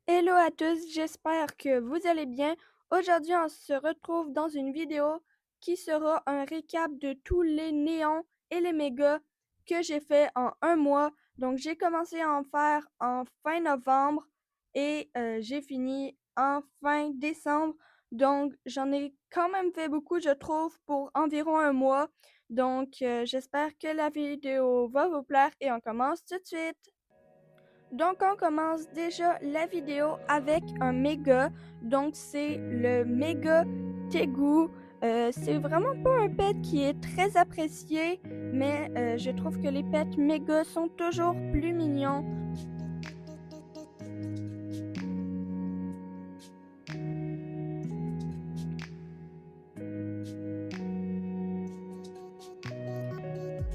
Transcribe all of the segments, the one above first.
Hello à tous, j'espère que vous allez bien. Aujourd'hui, on se retrouve dans une vidéo qui sera un récap de tous les néons et les mégas que j'ai fait en un mois. Donc, j'ai commencé à en faire en fin novembre et j'ai fini en fin décembre. Donc, j'en ai quand même fait beaucoup, je trouve, pour environ un mois. Donc, j'espère que la vidéo va vous plaire et on commence tout de suite. Donc, on commence déjà la vidéo avec un méga. Donc, c'est le méga Tegu. C'est vraiment pas un pet qui est très apprécié, mais je trouve que les pets méga sont toujours plus mignons.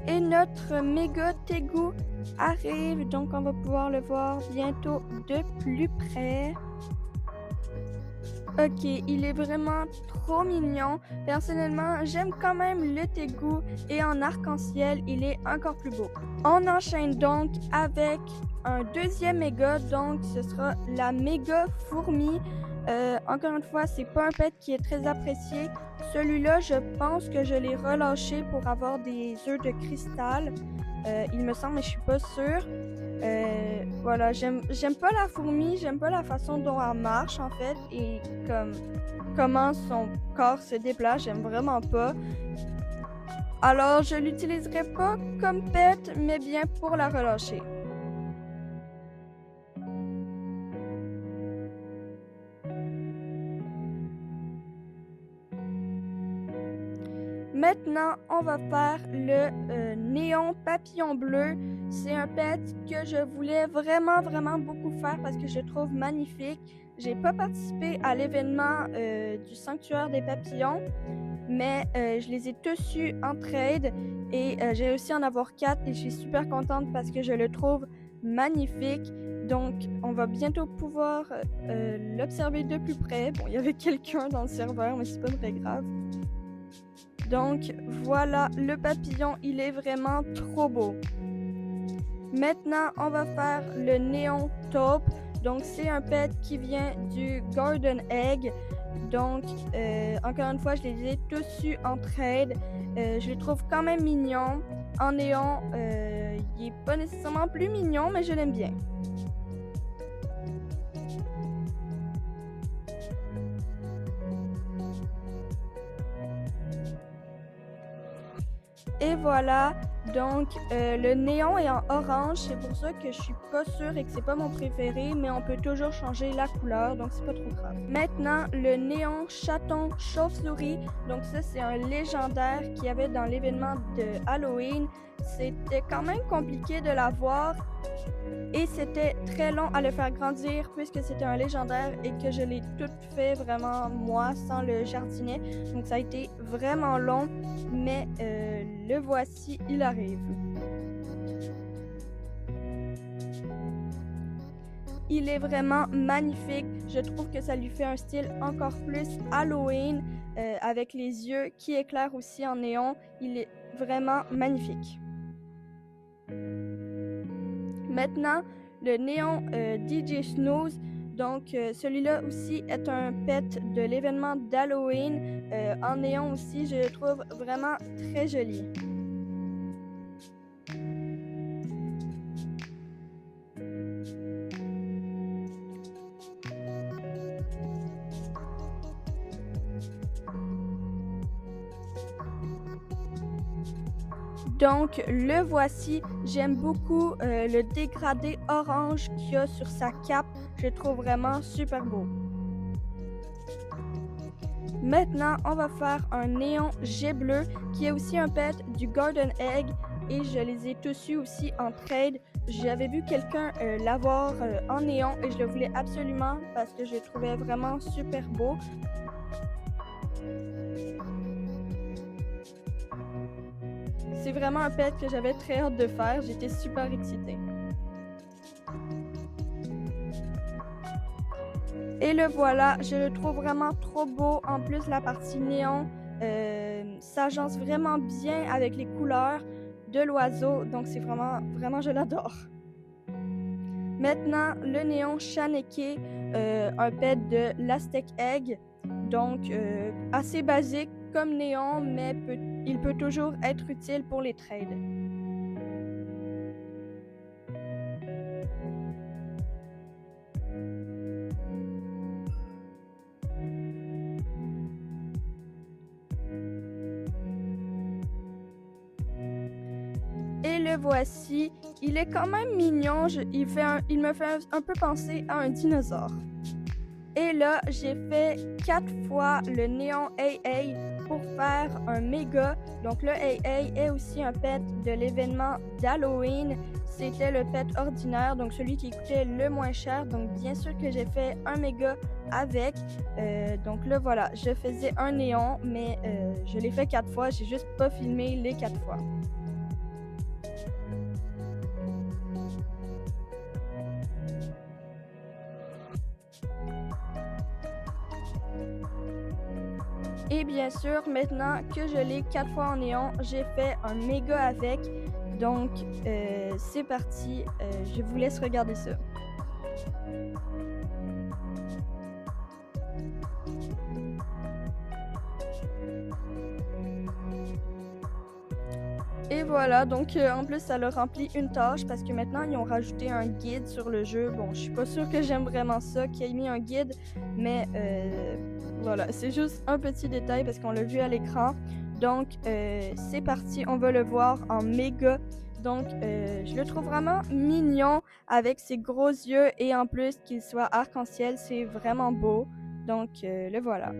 Et notre méga Tegu arrive, donc on va pouvoir le voir bientôt de plus près. Ok, il est vraiment trop mignon. Personnellement, j'aime quand même le Tegu et en arc-en-ciel, il est encore plus beau. On enchaîne donc avec un deuxième méga, donc ce sera la méga fourmi. Encore une fois, c'est pas un pet qui est très apprécié. Celui-là, je pense que je l'ai relâché pour avoir des œufs de cristal. Il me semble, mais je suis pas sûre. Voilà, j'aime pas la fourmi, j'aime pas la façon dont elle marche en fait et comment son corps se déplace, j'aime vraiment pas. Alors, je l'utiliserai pas comme pet, mais bien pour la relâcher. Maintenant, on va faire le néon papillon bleu. C'est un pet que je voulais vraiment beaucoup faire parce que je trouve magnifique. J'ai pas participé à l'événement du sanctuaire des papillons, mais je les ai tous eus en trade et j'ai réussi à en avoir 4 et je suis super contente parce que je le trouve magnifique. Donc, on va bientôt pouvoir l'observer de plus près. Bon, il y avait quelqu'un dans le serveur, mais c'est pas très grave. Donc voilà, le papillon, il est vraiment trop beau. Maintenant, on va faire le néon taupe. Donc c'est un pet qui vient du Golden Egg. Donc encore une fois, je les ai tous eus en trade. Je les trouve quand même mignons. En néon, il est pas nécessairement plus mignon, mais je l'aime bien. Et voilà, donc le néon est en orange, c'est pour ça que je suis pas sûre et que c'est pas mon préféré, mais on peut toujours changer la couleur, donc c'est pas trop grave. Maintenant, le néon chaton chauve-souris, donc ça c'est un légendaire qu'il y avait dans l'événement de Halloween. C'était quand même compliqué de l'avoir et c'était très long à le faire grandir puisque c'était un légendaire et que je l'ai tout fait vraiment moi sans le jardinet. Donc ça a été vraiment long, mais le voici, il arrive. Il est vraiment magnifique. Je trouve que ça lui fait un style encore plus Halloween avec les yeux qui éclairent aussi en néon. Il est vraiment magnifique. Maintenant, le néon DJ Snooze. Donc, celui-là aussi est un pet de l'événement d'Halloween. En néon aussi, je le trouve vraiment très joli. Donc, le voici. J'aime beaucoup le dégradé orange qu'il y a sur sa cape. Je le trouve vraiment super beau. Maintenant, on va faire un néon jet bleu qui est aussi un pet du Golden Egg et je les ai tous eus aussi en trade. J'avais vu quelqu'un l'avoir en néon et je le voulais absolument parce que je le trouvais vraiment super beau. C'est vraiment un pet que j'avais très hâte de faire. J'étais super excitée. Et le voilà, je le trouve vraiment trop beau. En plus, la partie néon s'agence vraiment bien avec les couleurs de l'oiseau. Donc, c'est vraiment, je l'adore. Maintenant, le néon Shaneke, un pet de l'Aztec Egg, donc assez basique comme néon, mais il peut toujours être utile pour les trades. Et le voici, il est quand même mignon, il me fait un peu penser à un dinosaure. Et là, j'ai fait 4 fois le néon AA pour faire un méga. Donc le AA est aussi un pet de l'événement d'Halloween. C'était le pet ordinaire, donc celui qui coûtait le moins cher. Donc bien sûr que j'ai fait un méga avec. Donc là voilà, je faisais un néon, mais je l'ai fait 4 fois. J'ai juste pas filmé les 4 fois. Et bien sûr, maintenant que je l'ai 4 fois en néon, j'ai fait un méga avec. Donc, c'est parti. Je vous laisse regarder ça. Et voilà, donc en plus ça leur remplit une tâche parce que maintenant ils ont rajouté un guide sur le jeu. Bon, je suis pas sûre que j'aime vraiment ça qu'il ait mis un guide, mais voilà, c'est juste un petit détail parce qu'on l'a vu à l'écran. Donc c'est parti, on va le voir en méga. Donc je le trouve vraiment mignon avec ses gros yeux et en plus qu'il soit arc-en-ciel, c'est vraiment beau. Donc le voilà.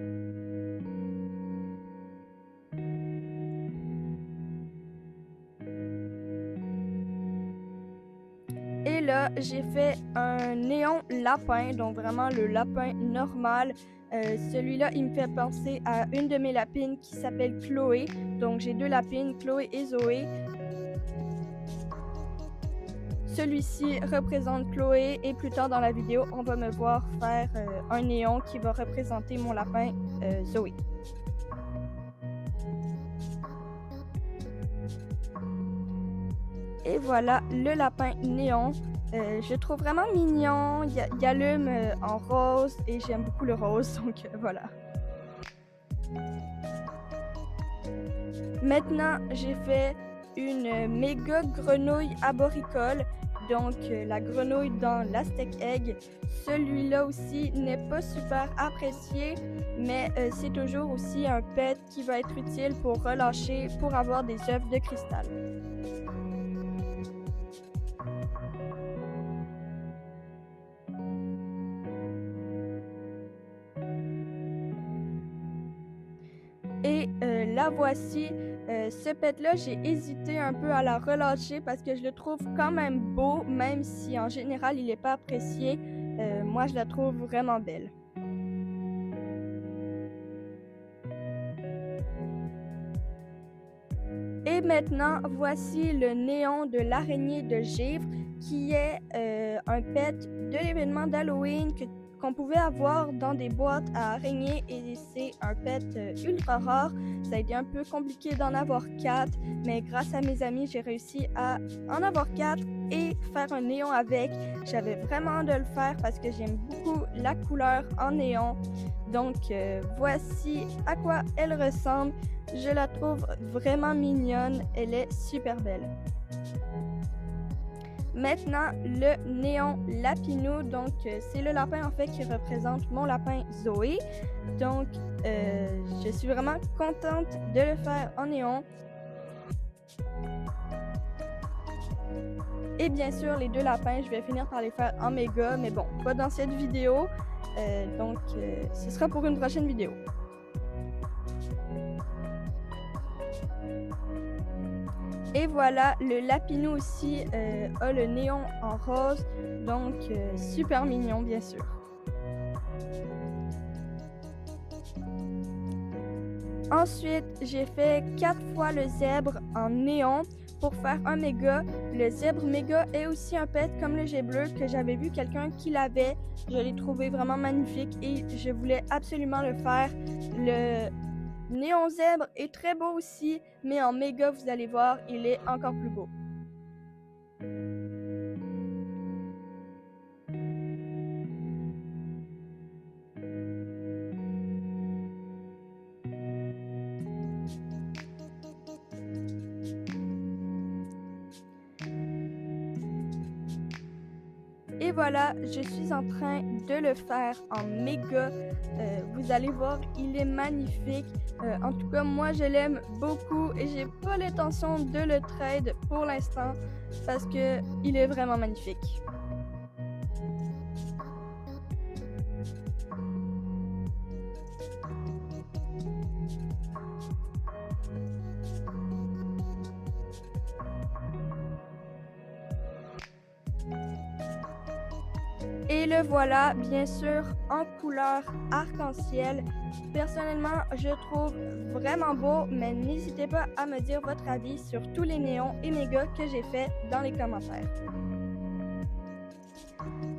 Et là, j'ai fait un néon lapin, donc vraiment le lapin normal. Celui-là, il me fait penser à une de mes lapines qui s'appelle Chloé. Donc j'ai 2 lapines, Chloé et Zoé. Celui-ci représente Chloé et plus tard dans la vidéo, on va me voir faire un néon qui va représenter mon lapin Zoé. Et voilà le lapin néon. Je le trouve vraiment mignon. Il allume en rose et j'aime beaucoup le rose, donc voilà. Maintenant, j'ai fait une méga grenouille arboricole. Donc la grenouille dans l'Aztec Egg. Celui-là aussi n'est pas super apprécié, mais c'est toujours aussi un pet qui va être utile pour relâcher, pour avoir des œufs de cristal. Et la voici. Ce pet-là, j'ai hésité un peu à la relâcher parce que je le trouve quand même beau, même si en général il n'est pas apprécié. Moi, je la trouve vraiment belle. Et maintenant, voici le néon de l'araignée de givre qui est un pet de l'événement d'Halloween qu'on pouvait avoir dans des boîtes à araignées et c'est un pet ultra rare. Ça a été un peu compliqué d'en avoir 4, mais grâce à mes amis, j'ai réussi à en avoir 4 et faire un néon avec. J'avais vraiment hâte de le faire parce que j'aime beaucoup la couleur en néon. Donc voici à quoi elle ressemble. Je la trouve vraiment mignonne. Elle est super belle. Maintenant, le néon lapinou, donc c'est le lapin en fait qui représente mon lapin Zoé. Donc, je suis vraiment contente de le faire en néon. Et bien sûr, les 2 lapins, je vais finir par les faire en méga, mais bon, pas dans cette vidéo. Donc, ce sera pour une prochaine vidéo. Et voilà, le lapinou aussi a le néon en rose, donc super mignon bien sûr. Ensuite, j'ai fait 4 fois le zèbre en néon pour faire un méga. Le zèbre méga est aussi un pet comme le jet bleu que j'avais vu quelqu'un qui l'avait. Je l'ai trouvé vraiment magnifique et je voulais absolument le faire. Le néon zèbre est très beau aussi, mais en méga, vous allez voir, il est encore plus beau. Et voilà, je suis en train de le faire en méga. Vous allez voir, il est magnifique. En tout cas, moi, je l'aime beaucoup et j'ai pas l'intention de le trade pour l'instant parce que il est vraiment magnifique. Et le voilà, bien sûr, en couleur arc-en-ciel. Personnellement, je trouve vraiment beau, mais n'hésitez pas à me dire votre avis sur tous les néons et mégas que j'ai fait dans les commentaires.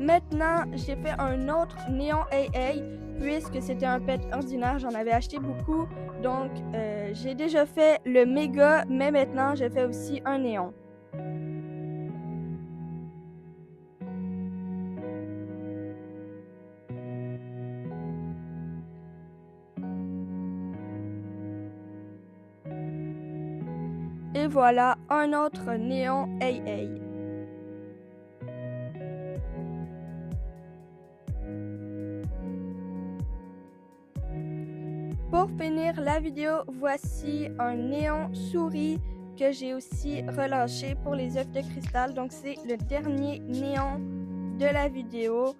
Maintenant, j'ai fait un autre néon AA, puisque c'était un pet ordinaire, j'en avais acheté beaucoup. Donc, j'ai déjà fait le méga, mais maintenant, je fais aussi un néon. Et voilà un autre néon AA. Pour finir la vidéo, voici un néon souris que j'ai aussi relâché pour les œufs de cristal. Donc c'est le dernier néon de la vidéo.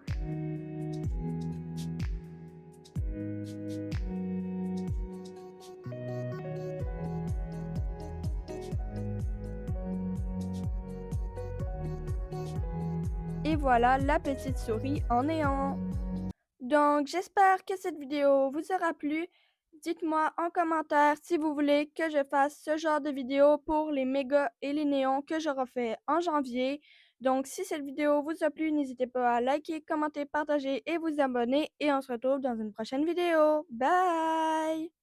Et voilà la petite souris en néon. Donc j'espère que cette vidéo vous aura plu. Dites-moi en commentaire si vous voulez que je fasse ce genre de vidéo pour les mégas et les néons que je refais en janvier. Donc si cette vidéo vous a plu, n'hésitez pas à liker, commenter, partager et vous abonner. Et on se retrouve dans une prochaine vidéo. Bye!